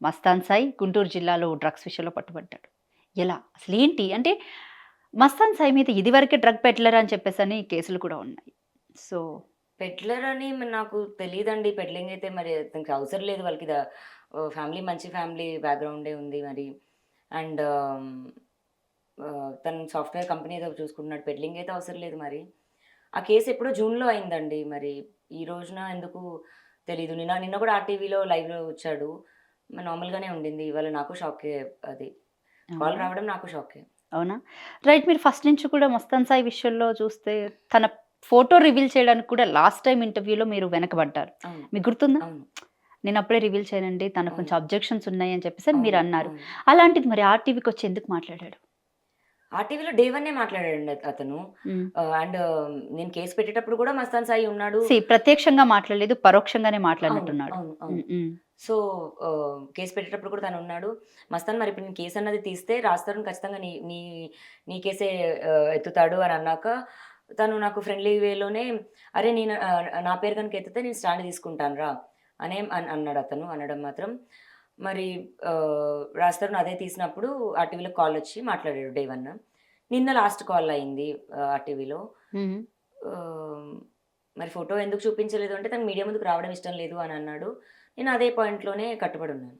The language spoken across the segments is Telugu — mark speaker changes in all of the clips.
Speaker 1: మస్తాన్ సాయి గుంటూరు జిల్లాలో డ్రగ్స్ విషయంలో పట్టుబడ్డాడు. ఎలా? అసలేంటి? అంటే మస్తాన్ సాయి మీద ఇదివరకే డ్రగ్ పెడ్లర్ అని చెప్పేసని కేసులు కూడా ఉన్నాయి. సో,
Speaker 2: పెడ్లర్ అని నాకు తెలీదండి. పెడ్లింగ్ అయితే మరి అతనికి అవసరం లేదు. వాళ్ళకి ఫ్యామిలీ మంచి ఫ్యామిలీ బ్యాక్‌గ్రౌండే ఉంది మరి. అండ్ తను సాఫ్ట్‌వేర్ కంపెనీ ఏదో చూసుకుంటున్నాడు. పెడ్లింగ్ అయితే అవసరం లేదు మరి. ఆ కేస్ ఎప్పుడో జూన్‌లో అయిందండి. మరి ఈ రోజున ఎందుకు తెలీదు. నిన్న నిన్న కూడా ఆర్‌టీవీలో లైవ్‌లో వచ్చాడు. నార్మల్‌గానే ఉండింది. ఇవాళ నాకు షాకే అది. కాల్
Speaker 1: అవునా?
Speaker 2: రావడం నాకు షాకే.
Speaker 1: అవునా? రైట్. మీరు ఫస్ట్ నుంచి కూడా మస్తాన్ సాయి విషయంలో చూస్తే తన ఫోటో రివీల్ చేయడానికి కూడా లాస్ట్ టైమ్ ఇంటర్వ్యూలో మీరు వెనకబడ్డారు.
Speaker 2: అవును.
Speaker 1: మీకు గుర్తుందా?
Speaker 2: అవును.
Speaker 1: నేనప్పుడే రివీల్ చేయనండి. తనకు
Speaker 2: అవును.
Speaker 1: కొంచెం అబ్జెక్షన్స్ ఉన్నాయని చెప్పేసని
Speaker 2: అవును.
Speaker 1: మీరన్నారు.
Speaker 2: అవును.
Speaker 1: అలాంటిది మరి ఆర్‌టీవీకొచ్చి ఎందుకు మాట్లాడాడు?
Speaker 2: ఆర్‌టీవీలో డే వన్నే మాట్లాడాడండి అతను.
Speaker 1: హ్మ్.
Speaker 2: అండ్ నేను కేస్ పెట్టేటప్పుడు కూడా మస్తాన్ సాయి ఉన్నాడు.
Speaker 1: ప్రత్యక్షంగా మాట్లాడలేదు. పరోక్షంగానే
Speaker 2: అవును.
Speaker 1: మాట్లాడినట్టున్నాడు.
Speaker 2: అవును. అవును.
Speaker 1: హ్మ్. హ్మ్.
Speaker 2: సో, కేస్ పెట్టేటప్పుడు కూడా తనున్నాడు. మస్తాన్ మరి ఇప్పుడు నేను కేస్ అన్నది తీస్తే రాజ్ తరుణ్ ఖచ్చితంగా నీ నీ నీ కేసే ఎత్తుతాడు అని అన్నాక, తను నాకు ఫ్రెండ్లీ వేలోనే అరే! నా పేరు గనుక ఎత్తితే నేను స్టాండ్ తీసుకుంటాను రా! అన్నాడతను. అనడం మాత్రం మరి రాజ్ తరుణ్ అదే తీసినప్పుడు ఆర్‌టీవీలో కాలొచ్చి మాట్లాడాడు డే వన్. నిన్న లాస్ట్ కాల్ అయింది ఆర్‌టీవీలో.
Speaker 1: హ్మ్.
Speaker 2: ఆహ్, మరి ఫోటో ఎందుకు చూపించలేదు అంటే, తను మీడియా ముందుకు రావడం ఇష్టం లేదు అని అన్నాడు. నేను అదే పాయింట్‌లోనే కట్టుబడున్నాను.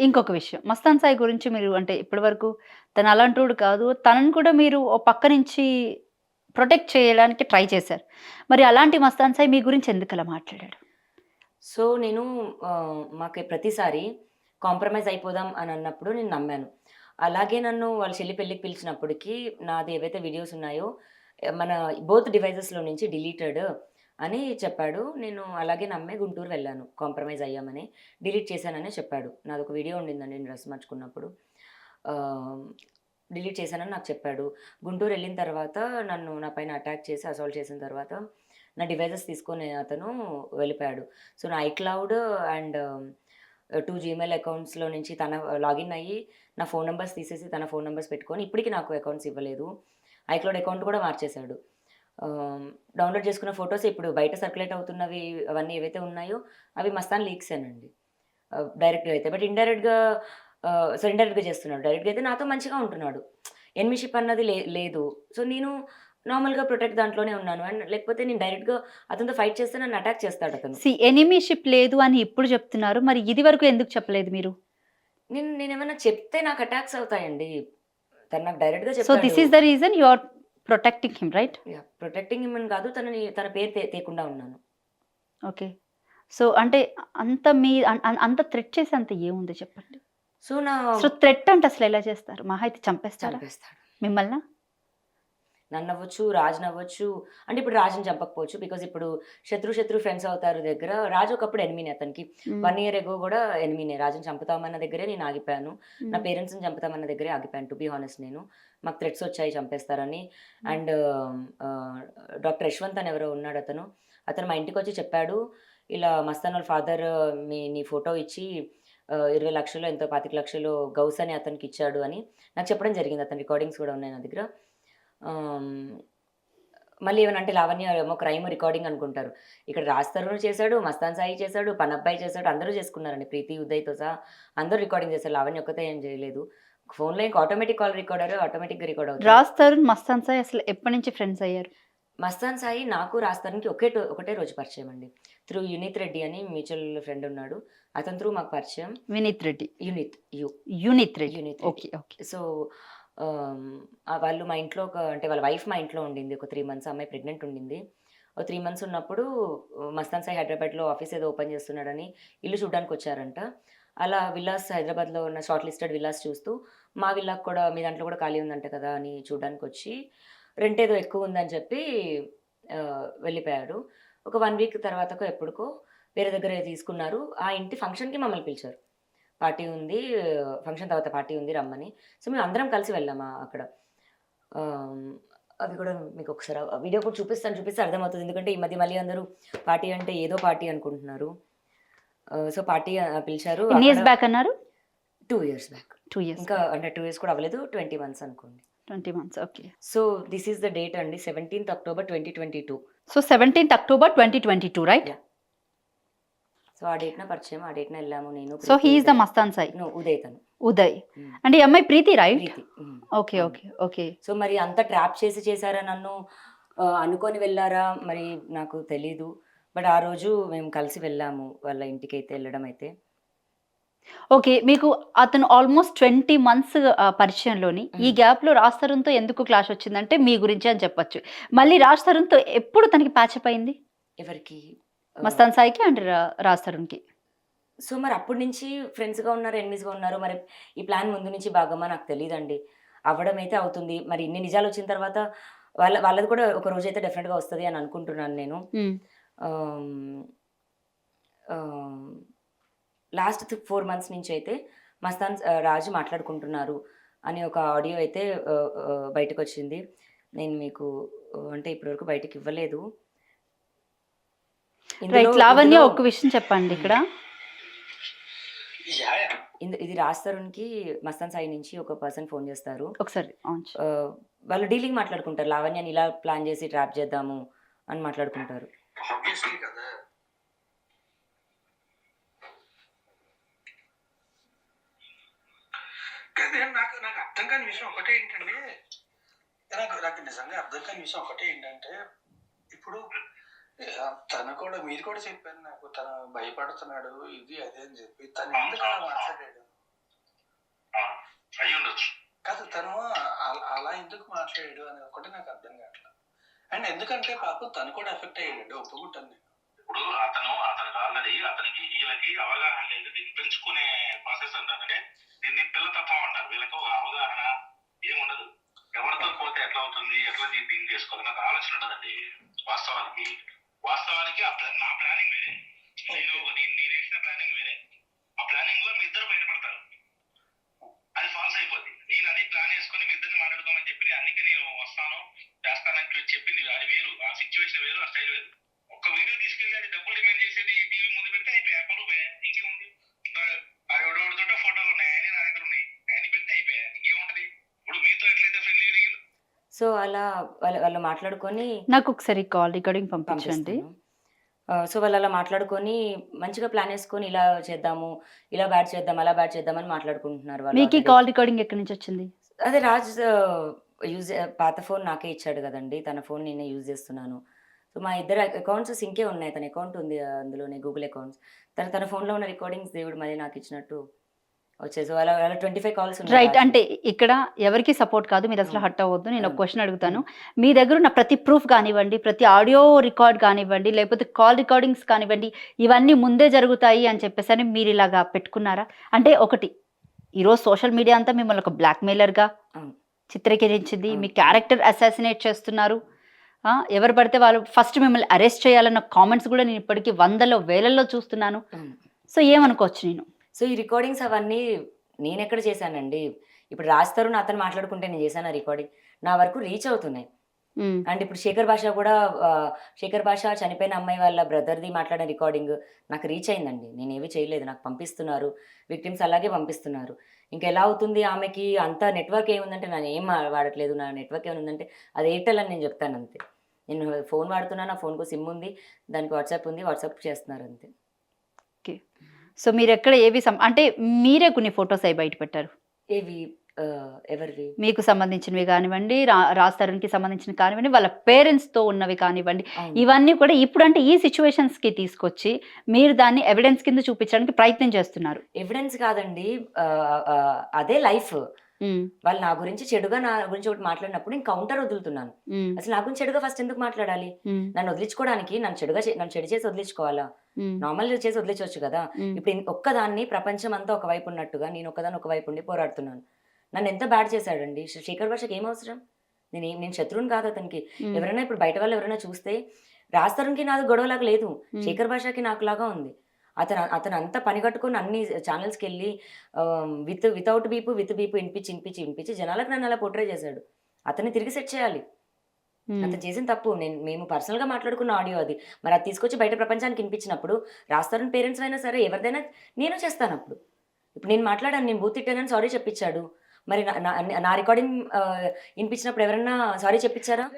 Speaker 1: ఇంకొక విషయం. 'మస్తాన్ సాయి' గురించి మీరు అంటే ఇప్పటి వరకు తను అలాంటోడు కాదు. తనని కూడా మీరు ఓ పక్క నుంచి ప్రొటెక్ట్ చేయడానికి ట్రై చేశారు. మరి అలాంటి 'మస్తాన్ సాయి' మీ గురించి ఎందుకలా మాట్లాడాడు?
Speaker 2: సో, నేను మాకు ప్రతిసారి కాంప్రమైజ్ అయిపోదాం అని అన్నప్పుడు నేను నమ్మాను. అలాగే నన్ను వాళ్ళ చెల్లి పెళ్ళికి పిలిచినప్పటికి నాది ఏవైతే వీడియోస్ ఉన్నాయో మన బోత్ డివైసెస్‌లో నుంచి డిలీటెడ్ అని చెప్పాడు. నేను అలాగే నమ్మి గుంటూరు వెళ్ళాను. కాంప్రమైజ్ అయ్యామని. డిలీట్ చేశాననే చెప్పాడు. నాదొక వీడియో ఉండిందండి నేను డ్రెస్ మార్చుకున్నప్పుడు. ఆహ్, డిలీట్ చేశానని నాకు చెప్పాడు. గుంటూరెళ్ళిన తర్వాత నా పైన అటాక్ చేసి అసాల్ట్ చేసిన తర్వాత నా డివైసెస్ తీసుకొని అతను వెళ్ళిపోయాడు. సో, నా ఐక్లౌడ్ అండ్ 2 జీమెయిల్ అకౌంట్స్‌లో నుంచి తన లాగిన్ అయ్యి, నా ఫోను నంబర్స్ తీసేసి తన ఫోను నంబర్స్ పెట్టుకొని ఇప్పటికి నాకు అకౌంట్స్ ఇవ్వలేదు. ఐక్లౌడ్ అకౌంట్ కూడా మార్చేశాడు. ఆహ్, డౌన్‌లోడ్ చేసుకున్న ఫోటోస్ ఇప్పుడు బయట సర్క్యులేట్ అవుతున్నవి అవన్నీ ఏవైతే ఉన్నాయో అవి మస్తాన్ లీక్సేనండి. డైరెక్ట్‌గా అయితే. బట్ ఇండైరెక్ట్‌గా చేస్తున్నాడు. డైరెక్ట్‌గా అయితే నాతో మంచిగా ఉంటున్నాడు. ఎనిమీషిప్ అన్నది లేదు. సో, నేను నార్మల్‌గా ప్రొటెక్ట్ దాంట్లోనే ఉన్నాను. అండ్ లేకపోతే నేను డైరెక్ట్‌గా అతనితో ఫైట్ చేస్తే నన్ను అటాక్ చేస్తాడతను.
Speaker 1: ఎనిమీషిప్ లేదు అని ఇప్పుడు చెప్తున్నారు. మరి ఇది వరకు ఎందుకు చెప్పలేదు మీరు?
Speaker 2: నేనేమన్నా చెప్తే నాకు అటాక్స్ అవుతాయండి. తను నాకు డైరెక్ట్‌గా
Speaker 1: సో, థిస్
Speaker 2: చెప్పాడు.
Speaker 1: Is the reason you are protecting him right?
Speaker 2: Yeah! Protecting him అని కాదు. తన పేరు తేకుండా ఉన్నాను.
Speaker 1: ఓకే. సో, అంటే అంత మీ అంత థ్రెట్ చేసేంత ఏముంది చెప్పండి?
Speaker 2: సో, నా
Speaker 1: సో, థ్రెట్ అంటే అసలెలా చేస్తారు? మహా అయితే చంపేస్తారా
Speaker 2: చంపేస్తాడు.
Speaker 1: మిమ్మల్నా?
Speaker 2: నన్నవ్వచ్చు, రాజునవ్వచ్చు. అంటే ఇప్పుడు రాజుని చంపకపోవచ్చు. బికాజ్ ఇప్పుడు శత్రు ఫ్రెండ్స్ అవుతారు దగ్గర రాజు ఒకప్పుడు ఎనిమీనే అతనికి.
Speaker 1: హ్మ్.
Speaker 2: 1 ఇయర్ ఎగో గూడా ఎనిమీనే. రాజుని చంపుతామన్న దగ్గరే నేను ఆగిపోయాను. నా
Speaker 1: హ్మ్.
Speaker 2: పేరెంట్స్‌ని చంపుతామన్న దగ్గరే ఆగిపోయాను టు బీ హానెస్ట్ నేను. మాకు థ్రెట్స్ వచ్చాయి చంపేస్తారని.
Speaker 1: హ్మ్.
Speaker 2: అండ్ ఆహ్, డాక్టర్ యశ్వంత్ అని ఎవరో ఉన్నాడతను. అతను మా ఇంటికొచ్చి చెప్పాడు. ఇలా మస్తాన్ వాళ్ళ ఫాదర్ నీ ఫోటో ఇచ్చి 20,00,000 ఎంతో 25,00,000 గౌస్ అని అతనికిచ్చాడు అని నాకు చెప్పడం జరిగింది. అతని రికార్డింగ్స్ గూడా ఉన్నాయి నా దగ్గర. ఆహ్, మళ్ళీ ఏమన్నా అంటే లావణ్య ఏమో క్రైమ్ రికార్డింగ్ అనుకుంటారు. ఇక్కడ రాజ్ తరుణ్ చేసాడు, మస్తాన్ సాయి చేసాడు, పనబ్బాయి చేసాడు. అందరూ చేసుకున్నారండి. ప్రీతి, ఉదయ్‌తో సహా అందరూ రికార్డింగ్ చేశారు. లావణ్య ఒక్కతే ఏం చేయలేదు. ఫోన్‌లో ఇంక ఆటోమేటిక్ కాల్ రికార్డర్ ఆటోమేటిక్‌గా రికార్డ్ అవుతాయి.
Speaker 1: 'రాజ్ తరుణ్', 'మస్తాన్ సాయి' అసలు ఎప్పటినుంచి ఫ్రెండ్స్ అయ్యారు?
Speaker 2: మస్తాన్ సాయి నాకు రాజ్ తరుణ్‌కి ఒకటే రోజు పరిచయం అండి. త్రూ యునిత్ రెడ్డి అని మ్యూచువల్ ఫ్రెండ్ ఉన్నాడు. అతని త్రూ మాకు పరిచయం.
Speaker 1: వినీత్ రెడ్డి.
Speaker 2: యునిత్ యు
Speaker 1: Yunith Reddy.
Speaker 2: Yunith Reddy.
Speaker 1: Okay. Okay.
Speaker 2: So, వాళ్ళు మా ఇంట్లో అంటే వాళ్ళ వైఫ్ మా ఇంట్లో ఉండింది. ఒక 3 మంత్స్. ఆ అమ్మాయి ప్రెగ్నెంట్ ఉండింది. ఓ 3 మంత్స్ ఉన్నప్పుడు మస్తాన్ సాయి హైదరాబాద్‌లో ఆఫీస్ ఏదో ఓపెన్ చేస్తున్నాడని ఇల్లు చూడ్డానికొచ్చారంట. అలా విల్లాస్ హైదరాబాద్‌లో ఉన్న షార్ట్ లిస్టెడ్ విల్లాస్ చూస్తూ, మా విల్లాకి కూడా మీ దాంట్లో కూడా ఖాళీ ఉందంట కదా! అని చూడ్డానికొచ్చి, రెంట్ ఏదో ఎక్కువుందని చెప్పి వెళ్ళిపోయారు. ఒక 1 వీక్ తర్వాతకో ఎప్పటికో వేరే దగ్గర తీసుకున్నారు. ఆ ఇంటి ఫంక్షన్‌కి మమ్మల్ని పిలిచారు. పార్టీ ఉంది. ఫంక్షన్ తర్వాత పార్టీ ఉంది రమ్మని. సో, మేమందరం కలిసి వెళ్ళాం అక్కడ. ఆహ్, అవి కూడా మీకొకసారి ఆ వీడియో కూడా చూపిస్తే అర్థమవుతది. ఎందుకంటే ఈ మధ్య మళ్ళీ అందరూ పార్టీ అంటే ఏదో పార్టీ అనుకుంటున్నారు. సో, పార్టీ పిలిచారు.
Speaker 1: ఎన్ని
Speaker 2: అక్కడ
Speaker 1: ఇయర్స్ బ్యాక్ అన్నారు?
Speaker 2: 2 ఇయర్స్ బ్యాక్.
Speaker 1: 2 ఇయర్స్
Speaker 2: ఇంకా
Speaker 1: బ్యాక్.
Speaker 2: అంటే 2 ఇయర్స్ కూడా అవ్వలేదు. 20 మంత్స్ అనుకోండి.
Speaker 1: 20 months. Okay.
Speaker 2: So, this is the date అండి. 17థ్ అక్టోబర్ 2022.
Speaker 1: సో, 17థ్ అక్టోబర్ 2022 రైట్?
Speaker 2: యాహ్! సో, ఆ డేట్‌న పరిచయం. ఆ డేట్‌న ఎళ్ళాము నేను,
Speaker 1: so, he
Speaker 2: Preethi,
Speaker 1: is the
Speaker 2: Uday.
Speaker 1: Mastan Sai.
Speaker 2: No, Uday తను.
Speaker 1: ఉదయ్.
Speaker 2: హ్మ్.
Speaker 1: అంటే ఈ అమ్మాయి ప్రీతి రైట్?
Speaker 2: ప్రీతి.
Speaker 1: ఓకే.
Speaker 2: అవును.
Speaker 1: ఓకే. ఓకే.
Speaker 2: సో, మరి అంత ట్రాప్ చేసారా నన్ను, అనుకోని వెళ్లారా మరి నాకు తెలీదు. బట్ ఆ రోజు మేము కలిసి వెళ్ళాము వాళ్ళ ఇంటికైతే ఎళ్ళడం అయితే.
Speaker 1: ఓకే. మీకు అతను ఆల్‌మోస్ట్ 20 మంత్స్ పరిచయంలోని ఈ
Speaker 2: హ్మ్.
Speaker 1: గ్యాప్‌లో రాజ్ తరుణ్‌తో ఎందుకు క్లాష్ వచ్చిందంటే మీ గురించే అని చెప్పొచ్చు. మళ్ళీ రాజ్ తరుణ్‌తో ఎప్పుడు తనకి ప్యాచప్ అయింది?
Speaker 2: ఎవరికి? ఆహ్,
Speaker 1: మస్తాన్ సాయికి అండ్ రాజ్ తరుణ్‌కి.
Speaker 2: సో, మరి అప్పటి నుంచి ఫ్రెండ్స్‌గా ఉన్నారో, ఎనిమీస్‌గా ఉన్నారో మరి ఈ ప్లాన్ ముందు నుంచి భాగమా నాకు తెలీదండి. అవ్వడం అయితే అవుతుంది. మరి ఇన్ని నిజాలొచ్చిన తర్వాత వాళ్ళది కూడా ఒక రోజైతే డెఫినిట్‌గా వస్తది అని అనుకుంటున్నాను నేను.
Speaker 1: హ్మ్.
Speaker 2: ఆహ్, ఆహ్, లాస్ట్ 4 మంత్స్ నుంచయితే రాజు మాట్లాడుకుంటున్నారు అని ఒక ఆడియో అయితే బయటకొచ్చింది. నేను మీకు అంటే ఇప్పటివరకు బయటకివ్వలేదు. ఇందులో
Speaker 1: రైట్. లావణ్య
Speaker 2: ఇందులో
Speaker 1: ఒక్క విషయం చెప్పండి
Speaker 2: హ్మ్.
Speaker 1: ఇక్కడ.
Speaker 2: యాహ్! ఇది రాజ్ తరుణ్‌కి మస్తాన్ సాయి నుంచి ఒక పర్సన్ ఫోను జేస్తారు.
Speaker 1: ఒకసారి ఆన్ చే
Speaker 2: ఆహ్, వాళ్ళు డీలింగ్ మాట్లాడుకుంటారు. లావణ్యని ఇలా ప్లాన్ జేసి ట్రాప్ జేద్దాము అని మాట్లాడుకుంటారు.
Speaker 3: ఆబ్వియస్లీ కదా! కానీ నాకు నాకు అర్థం కాని విషయం ఒకటే ఏంటంటే, నాకు నాకు నిజంగా అర్థం కాని విషయం ఒకటే ఏంటంటే, ఇప్పుడు తను కూడా మీరు కూడా చెప్పారు నాకు తను భయపడుతున్నాడు ఇది అది అని చెప్పి. తను ఎందుకు అలా మాట్లాడాడు? అయ్యుండొచ్చు. కాదు తను అలా ఎందుకు మాట్లాడాడు అనేది ఒకటి నాకు అర్థం కావట్లేదు. అండ్ ఎందుకంటే పాపం తను కూడా ఎఫెక్ట్ అయ్యాడు ఒప్పుకుంటాను నేను. ఇప్పుడు అతనికి ఆల్రెడీ వీళ్ళకి అవగాహన లేదు. దీన్ని పెంచుకునే ప్రాసెస్ అంటారు. అంటే దీన్ని పిల్లతత్వం అంటారు. వీళ్ళకి ఒక అవగాహన ఏముండదు. ఎవరితో పోతే ఎట్లా అవుతుంది, ఎట్లా దీన్ని చేసుకోవాలి నాకు ఆలోచన ఉండదండి. వాస్తవానికి నా ప్లానింగ్ వేరే. నేను వేసిన ప్లానింగ్ వేరే. ఆ ప్లానింగ్ లో మీ ఇద్దరు బయటపడతారు. అది ఫాల్స్ అయిపోద్ది. నేను అది ప్లాన్ వేసుకొని మీ ఇద్దరిని మాట్లాడుకోమని చెప్పి అందుకే నేను వస్తాను చేస్తానని చెప్పింది. అది వేరు. ఆ సిచ్యువేషన్ వేరు, ఆ స్టైల్ వేరు. ఒక్క వీడియో తీసుకెళ్ళి అది డబ్బులు డిమాండ్ చేసేది టీవీ ముందు పెడితే అయిపోయా పరువు. ఇంకేముంది? ఎవడెవడితోటో ఫోటోలు ఉన్నాయి. ఆయనే నా దగ్గర ఉన్నాయి. ఆయన పెడితే అయిపోయా. ఇంకేముంటది? ఇప్పుడు మీతో ఎట్లయితే ఫ్రెండ్లీగా దిగిందో
Speaker 2: సో, అలా వాళ్ళు మాట్లాడుకొని
Speaker 1: నాకొకసారి కాల్ రికార్డింగ్ పంపించండి.
Speaker 2: పంపిస్తాను. సో, వాళ్ళలా మాట్లాడుకొని మంచిగా ప్లాన్ యేసుకొని ఇలా చేద్దాము, ఇలా బ్యాట్ చేద్దాం, అలా బ్యాట్ చేద్దాం అని మాట్లాడుకుంటున్నారు వాళ్ళు
Speaker 1: మీకీ
Speaker 2: ఆల్రెడీ.
Speaker 1: కాల్ రికార్డింగ్ ఎక్కడి నుంచొచ్చింది?
Speaker 2: అదే రాజ్ పాత ఫోన్ నాకే ఇచ్చాడు గదండీ! తన ఫోన్ నేనే యూజ్ జేస్తున్నాను. సో, మా ఇద్దరి అకౌంట్స్ సింకే ఉన్నాయి. తన అకౌంట్ ఉంది అందులోనే గూగుల్ అకౌంట్స్. తన ఫోన్‌లో ఉన్న రికార్డింగ్స్ దేవుడు మళ్ళీ నాకిచ్చినట్టు వచ్చాయి. సో, అలా అలా 25 కాల్స్ ఉన్నాయి
Speaker 1: రైట్.
Speaker 2: రాజ్‌వి.
Speaker 1: అంటే ఇక్కడ ఎవరికీ సపోర్ట్ కాదు. మీరసలు
Speaker 2: అవును.
Speaker 1: హర్ట్ అవ్వద్దు. నేనొక
Speaker 2: అవును.
Speaker 1: క్వెషన్ అడుగుతాను.
Speaker 2: హ్మ్.
Speaker 1: మీ దగ్గరున్న ప్రతి ప్రూఫ్ గానివ్వండి, ప్రతి ఆడియో రికార్డ్ కానివ్వండి, లేకపోతే కాల్ రికార్డింగ్స్ కానివ్వండి, ఇవన్నీ ముందే జరుగుతాయి అని చెప్పేసని మీరిలాగా పెట్టుకున్నారా? అంటే ఒకటి, ఈరోజు సోషల్ మీడియా అంతా మిమ్మల్ని ఒక బ్లాక్‌మెయిలర్‌గా
Speaker 2: అవును.
Speaker 1: చిత్రీకరించింది. మీ
Speaker 2: అవును.
Speaker 1: క్యారెక్టర్ అసాసినేట్ చేస్తున్నారు. ఎవరు పడితే వాళ్ళు ఫస్ట్ మిమ్మల్ని అరెస్ట్ చేయాలన్న కామెంట్స్ గూడా నేను ఇప్పటికి వందలో, వేలల్లో చూస్తున్నాను.
Speaker 2: అవును.
Speaker 1: సో, ఏమనుకోవచ్చు నేను?
Speaker 2: సో, ఈ రికార్డింగ్స్ అవన్నీ నేనెక్కడ చేశానండి. ఇప్పుడు 'రాజ్ తరుణ్' అతను మాట్లాడుకుంటే నేను చేశానా రికార్డింగ్? నా వరకు రీచ్ అవుతున్నాయి.
Speaker 1: హ్మ్.
Speaker 2: అండ్ ఇప్పుడు 'శేఖర్ భాష' చనిపోయిన అమ్మాయి వాళ్ళ బ్రదర్‌ది మాట్లాడిన రికార్డింగ్ నాకు రీచ్ అయిందండి. నేనేమి చేయలేదు. నాకు పంపిస్తున్నారు. విక్టిమ్స్ అలాగే పంపిస్తున్నారు. ఇంకెలా అవుతుంది ఆమెకి అంత నెట్‌వర్క్ ఏముందంటే నేనేం వాడట్లేదు. నా నెట్‌వర్క్ ఏమైనా అది ఎయిర్‌టెల్ అని నేను చెప్తానంతే. నేను ఫోన్ వాడుతున్నా. నా ఫోన్‌కో సిమ్ ఉంది. దానికి వాట్సాప్ ఉంది. వాట్సాప్ చేస్తున్నారంతే.
Speaker 1: ఓకే. సో, మీరెక్కడ ఏవి అంటే మీరే కొన్ని ఫోటోస్ అయి బయట పెట్టారు.
Speaker 2: ఏవి ఎవరివి?
Speaker 1: మీకు సంబంధించినవి గానివ్వండి, రాజ్ తరుణ్‌కి సంబంధించినవి కానివ్వండి, వాళ్ళ పేరెంట్స్‌తో ఉన్నవి కానివ్వండి,
Speaker 2: అవును.
Speaker 1: ఇవన్నీ కూడా ఇప్పుడంటే ఈ సిట్యుయేషన్స్‌కి తీసుకొచ్చి, మీరు దాన్ని ఎవిడెన్స్ కింద చూపించడానికి ప్రయత్నం చేస్తున్నారు.
Speaker 2: ఎవిడెన్స్ కాదండి. అదే లైఫ్.
Speaker 1: హ్మ్.
Speaker 2: వాళ్ళు నా గురించి ఒకటి మాట్లాడినప్పుడు నేను కౌంటర్ వదులుతున్నాను.
Speaker 1: హ్మ్.
Speaker 2: అసలు నా గురించి చెడుగా ఫస్ట్ ఎందుకు మాట్లాడాలి?
Speaker 1: హ్మ్.
Speaker 2: నన్ను వదిలించుకోవడానికి నన్ను చెడు చేసి వదిలించుకోవాలా?
Speaker 1: హ్మ్.
Speaker 2: నార్మల్‌గా చేసి వదిలేయొచ్చు కదా!
Speaker 1: హ్మ్.
Speaker 2: ఇప్పుడు ఒక్కదాన్ని ప్రపంచం అంతా ఒకవైపు ఉన్నట్టుగా నేను ఒక్కదాన్ని ఒకవైపు ఉండి పోరాడుతున్నాను. నన్నెంత బ్యాడ్ చేశాడండి. శేఖర్ భాషకి ఏం అవసరం? నేను శత్రువుని కాదు అతనికి.
Speaker 1: హ్మ్.
Speaker 2: ఎవరైనా ఇప్పుడు బయట వాళ్ళు ఎవరైనా చూస్తే రాజ్ తరుణ్‌కి నాది గొడవలాగా లేదు.
Speaker 1: హ్మ్.
Speaker 2: శేఖర్ భాషకి నాకులాగా ఉంది. అతనంతా పని కట్టుకొని అన్ని ఛానెల్స్‌కెళ్ళి వితౌట్ బీపు, విత్ బీపు ఇనిపించి జనాలకు నన్ను అలా పోర్ట్రే చేశాడు. అతన్ని తిరిగి సెట్ చేయాలి.
Speaker 1: హ్మ్.
Speaker 2: అతను చేసిన తప్పు. మేము పర్సనల్‌గా మాట్లాడుకున్న ఆడియో అది. మరి అది తీసుకొచ్చి బయట ప్రపంచానికి ఇనిపించినప్పుడు రాజ్ తరుణ్ పేరెంట్స్ అయినా సరే ఎవరిదైనా నేను చేస్తానప్పుడు. ఇప్పుడు నేను మాట్లాడాను. నేను బూత్ తిట్టానని సారీ చెప్పించాడు. మరి నా నా నా రికార్డింగ్ ఇనిపించినప్పుడు ఎవరన్నా సారీ చెప్పించారా?